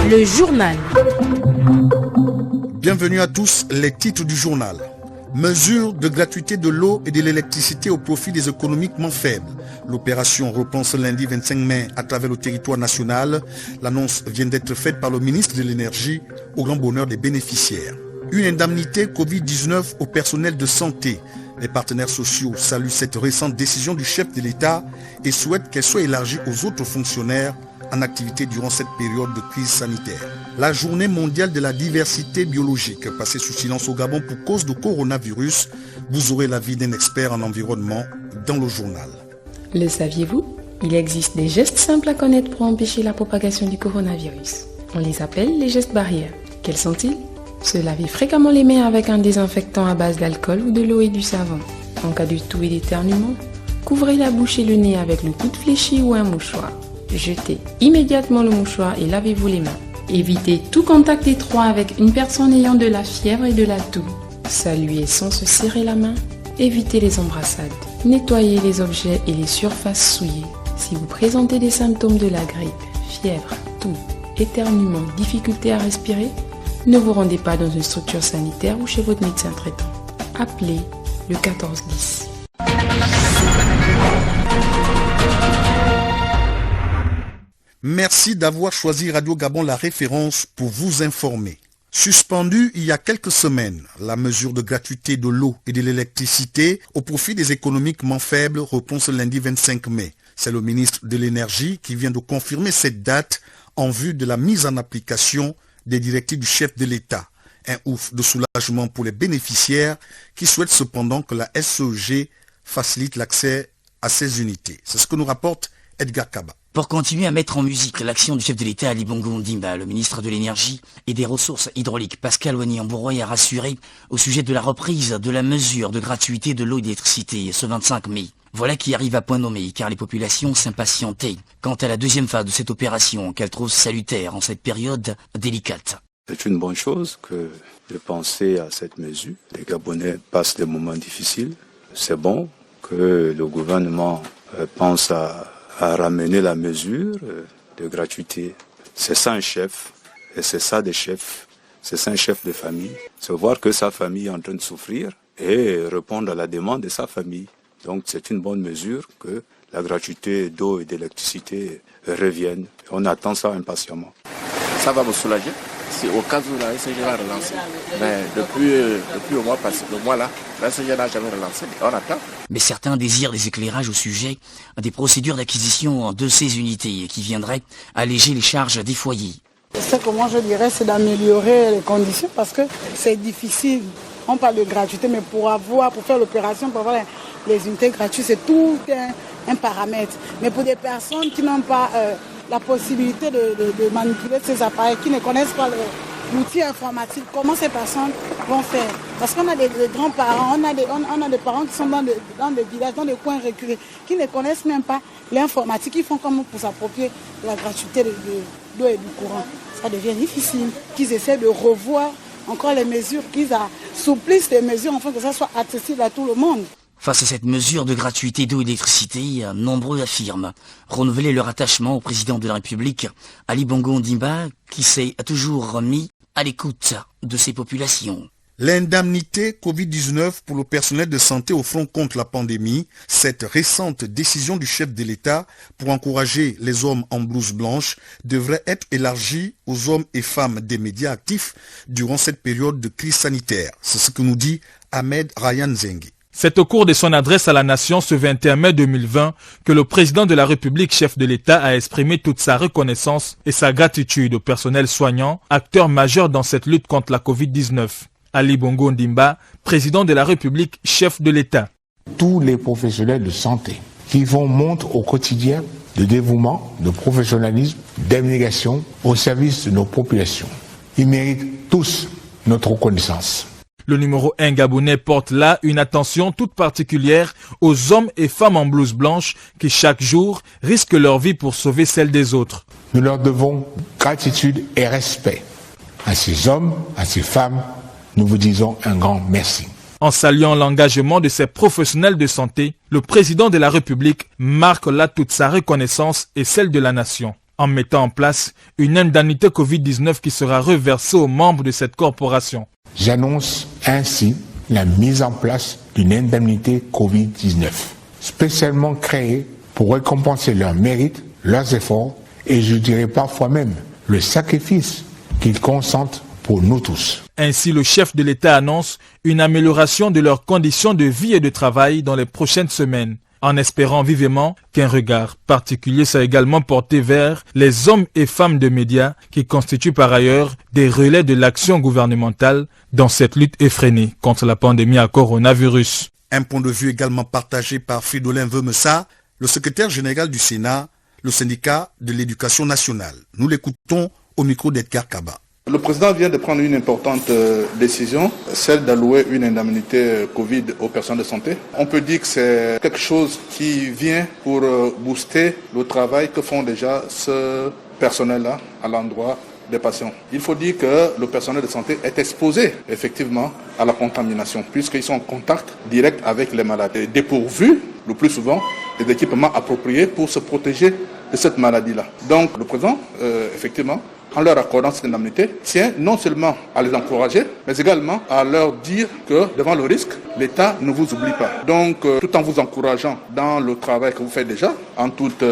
Le journal. Bienvenue à tous, les titres du journal. Mesures de gratuité de l'eau et de l'électricité au profit des économiquement faibles. L'opération reprend ce lundi 25 mai à travers le territoire national. L'annonce vient d'être faite par le ministre de l'Énergie au grand bonheur des bénéficiaires. Une indemnité Covid-19 au personnel de santé. Les partenaires sociaux saluent cette récente décision du chef de l'État et souhaitent qu'elle soit élargie aux autres fonctionnaires en activité durant cette période de crise sanitaire. La journée mondiale de la diversité biologique, passée sous silence au Gabon pour cause de coronavirus, vous aurez l'avis d'un expert en environnement dans le journal. Le saviez-vous? Il existe des gestes simples à connaître pour empêcher la propagation du coronavirus. On les appelle les gestes barrières. Quels sont-ils? Se laver fréquemment les mains avec un désinfectant à base d'alcool ou de l'eau et du savon. En cas de toux et d'éternuement, couvrez la bouche et le nez avec le coude fléchi ou un mouchoir. Jetez immédiatement le mouchoir et lavez-vous les mains. Évitez tout contact étroit avec une personne ayant de la fièvre et de la toux. Saluez sans se serrer la main. Évitez les embrassades. Nettoyez les objets et les surfaces souillées. Si vous présentez des symptômes de la grippe, fièvre, toux, éternuement, difficulté à respirer, ne vous rendez pas dans une structure sanitaire ou chez votre médecin traitant. Appelez le 1410. Merci d'avoir choisi Radio Gabon la référence pour vous informer. Suspendue il y a quelques semaines, la mesure de gratuité de l'eau et de l'électricité au profit des économiquement faibles reprend ce lundi 25 mai. C'est le ministre de l'Énergie qui vient de confirmer cette date en vue de la mise en application des directives du chef de l'État. Un ouf de soulagement pour les bénéficiaires qui souhaitent cependant que la SEG facilite l'accès à ces unités. C'est ce que nous rapporte Edgar Kaba. Pour continuer à mettre en musique l'action du chef de l'État Ali Bongo Ondimba, le ministre de l'Énergie et des Ressources hydrauliques Pascal Wany-Amboroy a rassuré au sujet de la reprise de la mesure de gratuité de l'eau et d'électricité ce 25 mai. Voilà qui arrive à point nommé car les populations s'impatientaient quant à la deuxième phase de cette opération qu'elle trouve salutaire en cette période délicate. C'est une bonne chose que de penser à cette mesure. Les Gabonais passent des moments difficiles. C'est bon que le gouvernement pense à ramener la mesure de gratuité. C'est ça un chef, et c'est ça des chefs. C'est ça un chef de famille. C'est voir que sa famille est en train de souffrir et répondre à la demande de sa famille. Donc c'est une bonne mesure que la gratuité d'eau et d'électricité revienne. On attend ça impatiemment. Ça va me soulager. Si au cas où la SG va relancer. Mais depuis le mois passé, le mois là, la SG n'a jamais relancé. On attend. Mais certains désirent des éclairages au sujet des procédures d'acquisition de ces unités qui viendraient alléger les charges des foyers. Ce que moi je dirais, c'est d'améliorer les conditions parce que c'est difficile. On parle de gratuité, mais pour faire l'opération, pour avoir les unités gratuites, c'est tout un paramètre. Mais pour des personnes qui n'ont pas la possibilité de manipuler ces appareils, qui ne connaissent pas l'outil informatique, comment ces personnes vont faire? Parce qu'on a des grands-parents, on a des parents qui sont dans des villages, dans des coins reculés, qui ne connaissent même pas l'informatique. Ils font comment pour s'approprier la gratuité de l'eau et du courant? Ça devient difficile. Qu'ils essaient de revoir encore les mesures, qu'ils assouplissent les mesures afin que ça soit accessible à tout le monde. Face à cette mesure de gratuité d'eau et d'électricité, nombreux affirment renouveler leur attachement au président de la République, Ali Bongo Ondimba, qui s'est toujours remis à l'écoute de ces populations. L'indemnité Covid-19 pour le personnel de santé au front contre la pandémie, cette récente décision du chef de l'État pour encourager les hommes en blouse blanche devrait être élargie aux hommes et femmes des médias actifs durant cette période de crise sanitaire. C'est ce que nous dit Ahmed Ryan Zengi. C'est au cours de son adresse à la nation ce 21 mai 2020 que le président de la République, chef de l'État, a exprimé toute sa reconnaissance et sa gratitude au personnel soignant, acteur majeur dans cette lutte contre la Covid-19. Ali Bongo Ondimba, président de la République, chef de l'État. Tous les professionnels de santé qui font montre au quotidien de dévouement, de professionnalisme, d'abnégation au service de nos populations. Ils méritent tous notre reconnaissance. Le numéro 1 gabonais porte là une attention toute particulière aux hommes et femmes en blouse blanche qui chaque jour risquent leur vie pour sauver celle des autres. Nous leur devons gratitude et respect. À ces hommes, à ces femmes, nous vous disons un grand merci. En saluant l'engagement de ces professionnels de santé, le président de la République marque là toute sa reconnaissance et celle de la nation. en mettant en place une indemnité Covid-19 qui sera reversée aux membres de cette corporation. J'annonce ainsi la mise en place d'une indemnité Covid-19, spécialement créée pour récompenser leurs mérites, leurs efforts et je dirais parfois même le sacrifice qu'ils consentent pour nous tous. Ainsi, le chef de l'État annonce une amélioration de leurs conditions de vie et de travail dans les prochaines semaines, en espérant vivement qu'un regard particulier soit également porté vers les hommes et femmes de médias qui constituent par ailleurs des relais de l'action gouvernementale dans cette lutte effrénée contre la pandémie à coronavirus. Un point de vue également partagé par Fridolin Vemessa, le secrétaire général du Sénat, le syndicat de l'éducation nationale. Nous l'écoutons au micro d'Edgar Kaba. Le président vient de prendre une importante décision, celle d'allouer une indemnité Covid aux personnes de santé. On peut dire que c'est quelque chose qui vient pour booster le travail que font déjà ce personnel-là à l'endroit des patients. Il faut dire que le personnel de santé est exposé effectivement à la contamination puisqu'ils sont en contact direct avec les malades. Et dépourvus, le plus souvent, des équipements appropriés pour se protéger de cette maladie-là. Donc le président, effectivement, en leur accordant cette indemnité, tient non seulement à les encourager, mais également à leur dire que devant le risque, l'État ne vous oublie pas. Donc, tout en vous encourageant dans le travail que vous faites déjà, en toute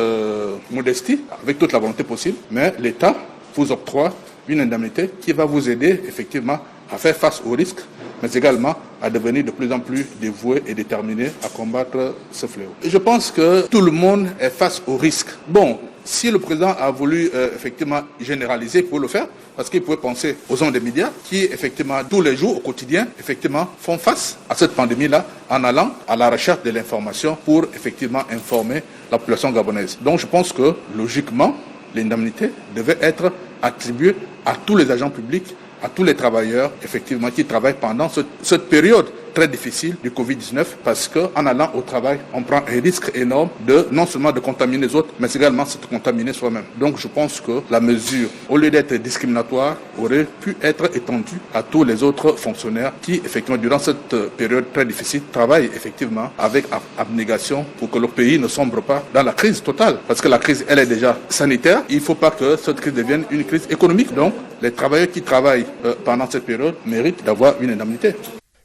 modestie, avec toute la volonté possible, mais l'État vous octroie une indemnité qui va vous aider effectivement à faire face aux risques, mais également à devenir de plus en plus dévoué et déterminé à combattre ce fléau. Et je pense que tout le monde est face aux risques. Bon, si le président a voulu effectivement généraliser, il faut le faire, parce qu'il pouvait penser aux hommes des médias qui, effectivement, tous les jours, au quotidien, effectivement, font face à cette pandémie-là en allant à la recherche de l'information pour, effectivement, informer la population gabonaise. Donc, je pense que, logiquement, l'indemnité devait être attribuée à tous les agents publics, à tous les travailleurs, effectivement, qui travaillent pendant cette période très difficile du Covid-19, parce qu'en allant au travail, on prend un risque énorme de non seulement de contaminer les autres, mais également de se contaminer soi-même. Donc je pense que la mesure, au lieu d'être discriminatoire, aurait pu être étendue à tous les autres fonctionnaires qui, effectivement, durant cette période très difficile, travaillent effectivement avec abnégation pour que le pays ne sombre pas dans la crise totale. Parce que la crise, elle est déjà sanitaire. Il ne faut pas que cette crise devienne une crise économique. Donc, les travailleurs qui travaillent pendant cette période méritent d'avoir une indemnité.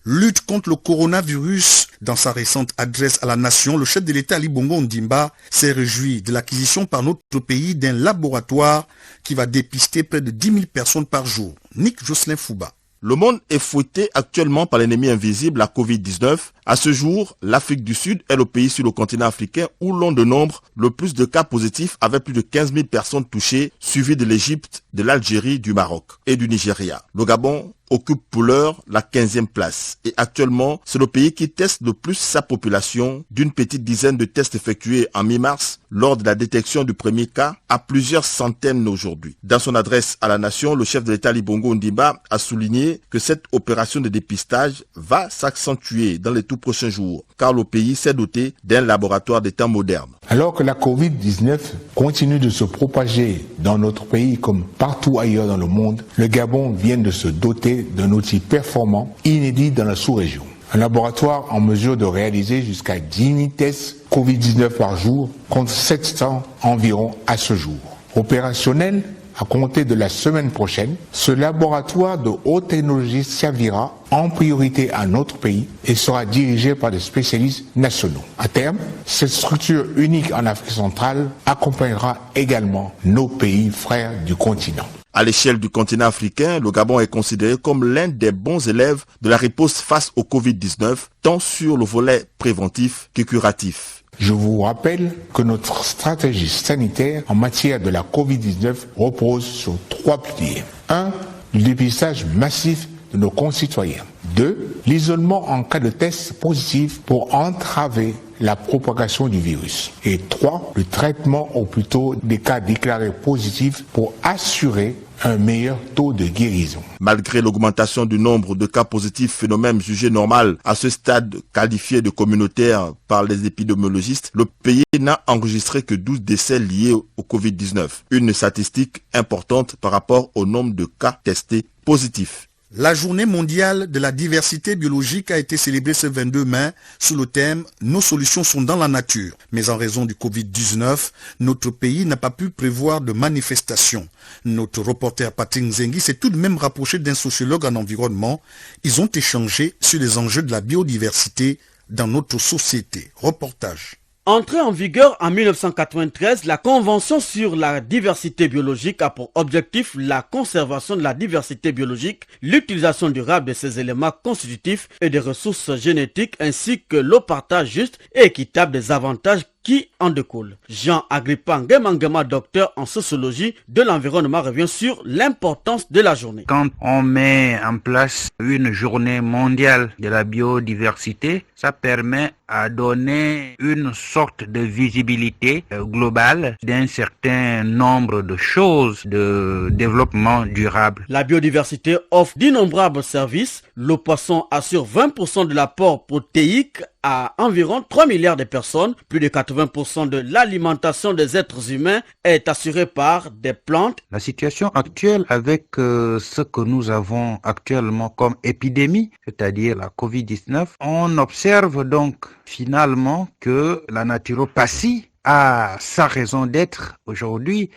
Lutte contre le coronavirus. Dans sa récente adresse à la nation, le chef de l'État Ali Bongo Ondimba s'est réjoui de l'acquisition par notre pays d'un laboratoire qui va dépister près de 10 000 personnes par jour. Nick Jocelyn Fouba. Le monde est fouetté actuellement par l'ennemi invisible, la Covid-19. À ce jour, l'Afrique du Sud est le pays sur le continent africain où l'on dénombre le plus de cas positifs avec plus de 15 000 personnes touchées, suivi de l'Égypte, de l'Algérie, du Maroc et du Nigeria. Le Gabon occupe pour l'heure la 15e place. Et actuellement, c'est le pays qui teste le plus sa population, d'une petite dizaine de tests effectués en mi-mars lors de la détection du premier cas à plusieurs centaines aujourd'hui. Dans son adresse à la nation, le chef de l'État Ali Bongo Ondimba a souligné que cette opération de dépistage va s'accentuer dans les tout prochains jours, car le pays s'est doté d'un laboratoire d'État moderne. Alors que la Covid-19 continue de se propager dans notre pays comme partout ailleurs dans le monde, le Gabon vient de se doter d'un outil performant, inédit dans la sous-région. Un laboratoire en mesure de réaliser jusqu'à 10 000 tests Covid-19 par jour, contre 700 environ à ce jour. Opérationnel, à compter de la semaine prochaine, ce laboratoire de haute technologie servira en priorité à notre pays et sera dirigé par des spécialistes nationaux. À terme, cette structure unique en Afrique centrale accompagnera également nos pays frères du continent. À l'échelle du continent africain, le Gabon est considéré comme l'un des bons élèves de la riposte face au Covid-19, tant sur le volet préventif que curatif. Je vous rappelle que notre stratégie sanitaire en matière de la Covid-19 repose sur 3 piliers. 1. Le dépistage massif de nos concitoyens. 2. L'isolement en cas de test positif pour entraver la propagation du virus. Et 3. Le traitement au plus tôt des cas déclarés positifs pour assurer un meilleur taux de guérison. Malgré l'augmentation du nombre de cas positifs, phénomène jugé normal à ce stade qualifié de communautaire par les épidémiologistes, le pays n'a enregistré que 12 décès liés au Covid-19. Une statistique importante par rapport au nombre de cas testés positifs. La journée mondiale de la diversité biologique a été célébrée ce 22 mai sous le thème « Nos solutions sont dans la nature ». Mais en raison du Covid-19, notre pays n'a pas pu prévoir de manifestations. Notre reporter Patrick Nzengi s'est tout de même rapproché d'un sociologue en environnement. Ils ont échangé sur les enjeux de la biodiversité dans notre société. Reportage. Entrée en vigueur en 1993, la Convention sur la diversité biologique a pour objectif la conservation de la diversité biologique, l'utilisation durable de ces éléments constitutifs et des ressources génétiques ainsi que le partage juste et équitable des avantages qui en découle. Jean Agrippa Ngema, docteur en sociologie de l'environnement, revient sur l'importance de la journée. Quand on met en place une journée mondiale de la biodiversité, ça permet à donner une sorte de visibilité globale d'un certain nombre de choses de développement durable. La biodiversité offre d'innombrables services. Le poisson assure 20% de l'apport protéique à environ 3 milliards de personnes. Plus de 80% de l'alimentation des êtres humains est assurée par des plantes. La situation actuelle avec ce que nous avons actuellement comme épidémie, c'est-à-dire la Covid-19, on observe donc finalement que la naturopathie a sa raison d'être aujourd'hui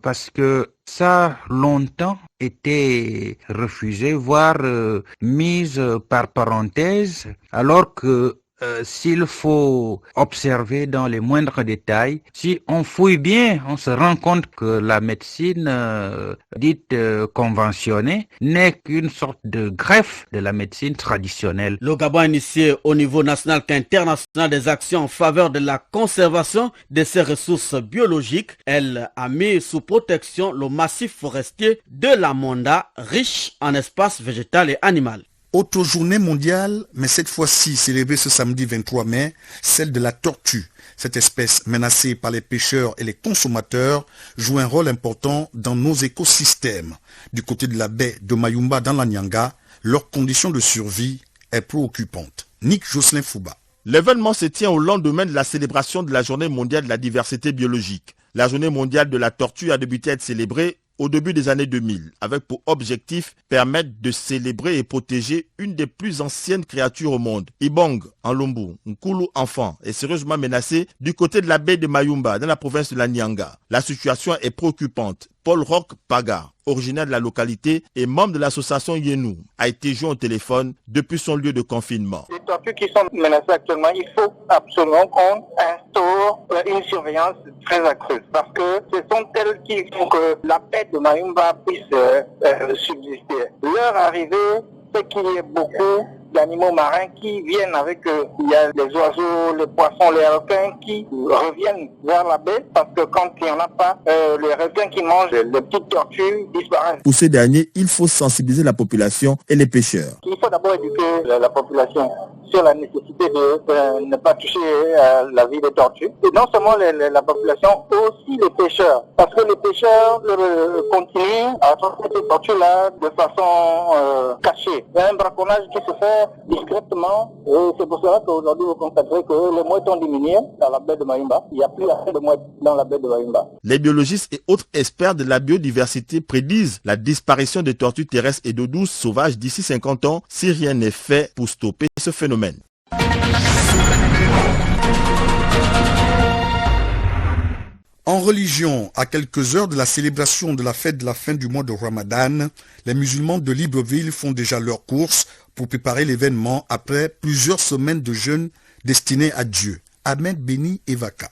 parce que ça a longtemps été refusé, voire mise par parenthèse, alors que s'il faut observer dans les moindres détails, si on fouille bien, on se rend compte que la médecine dite conventionnée n'est qu'une sorte de greffe de la médecine traditionnelle. Le Gabon a initié au niveau national qu'international des actions en faveur de la conservation de ces ressources biologiques. Elle a mis sous protection le massif forestier de la Monda, riche en espaces végétal et animal. Autre journée mondiale, mais cette fois-ci célébrée ce samedi 23 mai, celle de la tortue. Cette espèce menacée par les pêcheurs et les consommateurs joue un rôle important dans nos écosystèmes. Du côté de la baie de Mayumba dans la Nyanga, leur condition de survie est préoccupante. Nick Jocelyn Fouba. L'événement se tient au lendemain de la célébration de la journée mondiale de la diversité biologique. La journée mondiale de la tortue a débuté à être célébrée au début des années 2000, avec pour objectif permettre de célébrer et protéger une des plus anciennes créatures au monde. Ibong, en Lombu, Nkulu enfant, est sérieusement menacé du côté de la baie de Mayumba, dans la province de la Nyanga. La situation est préoccupante. Paul Roch Paga, originaire de la localité et membre de l'association Yenou, a été joint au téléphone depuis son lieu de confinement. Les tortues qui sont menacées actuellement, il faut absolument qu'on instaure une surveillance très accrue parce que ce sont elles qui font que la baie de Mayumba puisse subsister. Leur arrivée, c'est qu'il y ait beaucoup d'animaux marins qui viennent avec il y a les oiseaux, les poissons, les requins qui reviennent vers la baie parce que quand il n'y en a pas, les requins qui mangent les petites tortues disparaissent. Pour ces derniers, il faut sensibiliser la population et les pêcheurs. Il faut d'abord éduquer la population sur la nécessité de ne pas toucher la vie des tortues. Et non seulement la population, aussi les pêcheurs. Parce que les pêcheurs continuent à attraper ces tortues-là de façon cachée. Il y a un braconnage qui se fait discrètement. Et c'est pour cela qu'aujourd'hui, vous constaterez que les mouettes ont diminué dans la baie de Mayumba. Il n'y a plus assez de mouettes dans la baie de Mayumba. Les biologistes et autres experts de la biodiversité prédisent la disparition des tortues terrestres et d'eau douce sauvages d'ici 50 ans si rien n'est fait pour stopper ce phénomène. En religion, à quelques heures de la célébration de la fête de la fin du mois de Ramadan, les musulmans de Libreville font déjà leur course pour préparer l'événement après plusieurs semaines de jeûne destinés à Dieu. Ahmed Beni Evaka.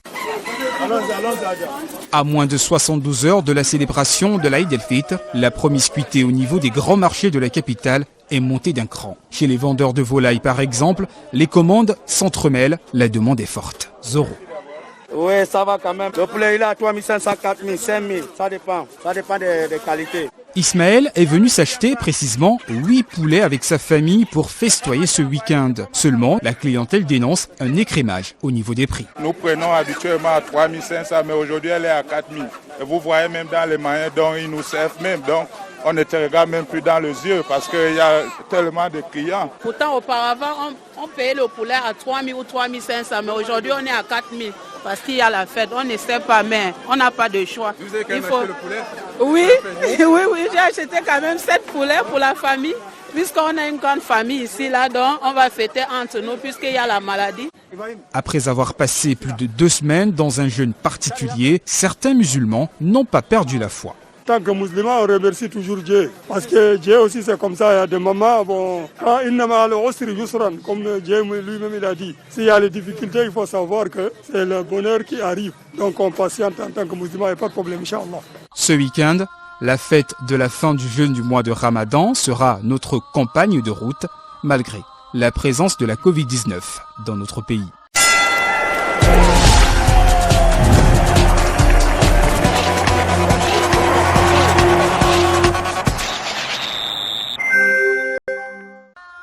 À moins de 72 heures de la célébration de l'Aïd el-Fitr, la promiscuité au niveau des grands marchés de la capitale est montée d'un cran. Chez les vendeurs de volailles par exemple, les commandes s'entremêlent, la demande est forte. Zoro. Oui, ça va quand même. Le poulet il est à 3500, 4000, 5000, ça dépend des qualités. Ismaël est venu s'acheter précisément 8 poulets avec sa famille pour festoyer ce week-end. Seulement, la clientèle dénonce un écrémage au niveau des prix. Nous prenons habituellement à 3500, mais aujourd'hui elle est à 4000. Et vous voyez même dans les moyens dont ils nous servent même. Donc, on ne te regarde même plus dans les yeux parce qu'il y a tellement de clients. Pourtant, auparavant, on payait le poulet à 3 000 ou 3 500, mais aujourd'hui, on est à 4 000 parce qu'il y a la fête. On ne sait pas, mais on n'a pas de choix. Vous avez quand même acheté le poulet? Oui, j'ai acheté quand même 7 poulets pour la famille Puisqu'on a une grande famille ici, là, donc on va fêter entre nous puisqu'il y a la maladie. Après avoir passé plus de 2 semaines dans un jeûne particulier, certains musulmans n'ont pas perdu la foi. En tant que musulman, on remercie toujours Dieu. Parce que Dieu aussi, c'est comme ça. Il y a des moments, comme Dieu lui-même il a dit. S'il y a les difficultés, il faut savoir que c'est le bonheur qui arrive. Donc on patiente en tant que musulman, il n'y a pas de problème, Inch'Allah. Ce week-end, la fête de la fin du jeûne du mois de Ramadan sera notre compagne de route, malgré la présence de la Covid-19 dans notre pays.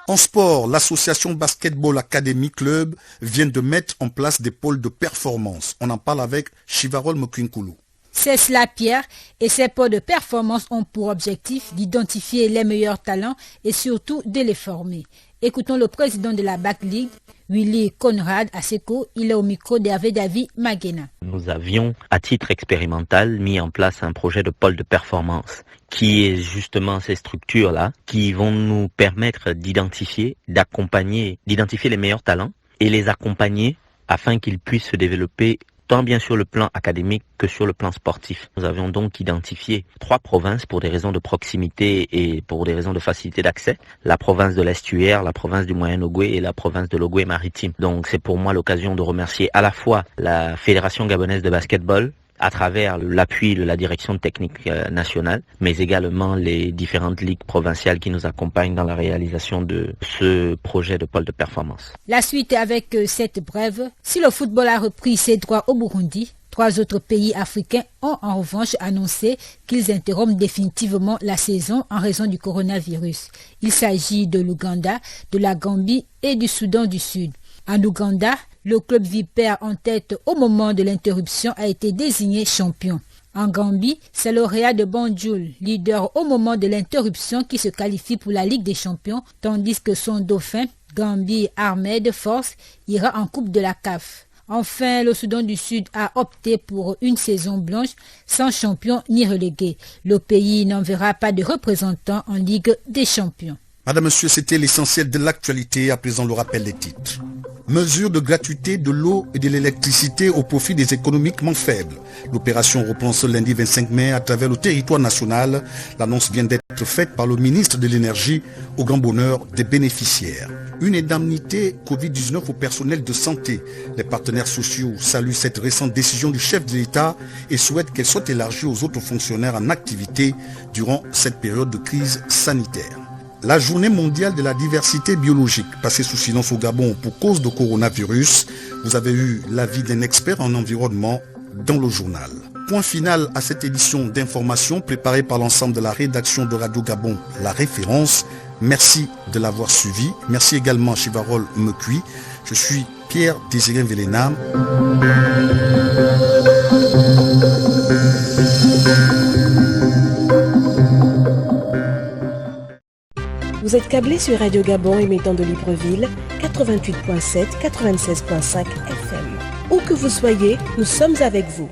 En sport, l'association Basketball Academy Club vient de mettre en place des pôles de performance. On en parle avec Chivarol Mokinkulu. C'est cela, Pierre, et ces pôles de performance ont pour objectif d'identifier les meilleurs talents et surtout de les former. Écoutons le président de la BAC League, Willy Conrad Aseko, il est au micro d'Hervé David Magena. Nous avions, à titre expérimental, mis en place un projet de pôle de performance qui est justement ces structures-là qui vont nous permettre d'identifier, d'identifier les meilleurs talents et les accompagner afin qu'ils puissent se développer tant bien sur le plan académique que sur le plan sportif. Nous avions donc identifié 3 provinces pour des raisons de proximité et pour des raisons de facilité d'accès. La province de l'Estuaire, la province du Moyen-Ogooué et la province de l'Ogooué-Maritime. Donc c'est pour moi l'occasion de remercier à la fois la Fédération gabonaise de basketball, à travers l'appui de la direction technique nationale, mais également les différentes ligues provinciales qui nous accompagnent dans la réalisation de ce projet de pôle de performance. La suite avec cette brève. Si le football a repris ses droits au Burundi, 3 autres pays africains ont en revanche annoncé qu'ils interrompent définitivement la saison en raison du coronavirus. Il s'agit de l'Ouganda, de la Gambie et du Soudan du Sud. En Ouganda, le club vipère en tête au moment de l'interruption a été désigné champion. En Gambie, c'est l'Oréa de Banjul, leader au moment de l'interruption qui se qualifie pour la Ligue des Champions, tandis que son dauphin, Gambie Ahmed Force, ira en Coupe de la CAF. Enfin, le Soudan du Sud a opté pour une saison blanche sans champion ni relégué. Le pays n'enverra pas de représentants en Ligue des Champions. Madame, Monsieur, c'était l'essentiel de l'actualité. À présent, le rappel des titres. Mesure de gratuité de l'eau et de l'électricité au profit des économiquement faibles. L'opération reprend ce lundi 25 mai à travers le territoire national. L'annonce vient d'être faite par le ministre de l'Énergie au grand bonheur des bénéficiaires. Une indemnité Covid-19 au personnel de santé. Les partenaires sociaux saluent cette récente décision du chef de l'État et souhaitent qu'elle soit élargie aux autres fonctionnaires en activité durant cette période de crise sanitaire. La journée mondiale de la diversité biologique, passée sous silence au Gabon pour cause de coronavirus. Vous avez eu l'avis d'un expert en environnement dans le journal. Point final à cette édition d'information préparée par l'ensemble de la rédaction de Radio Gabon, La Référence. Merci de l'avoir suivi. Merci également à Chivarol Mekui. Je suis Pierre Désiré Vélénam. Vous êtes câblé sur Radio Gabon émettant de Libreville, 88.7, 96.5 FM. Où que vous soyez, nous sommes avec vous.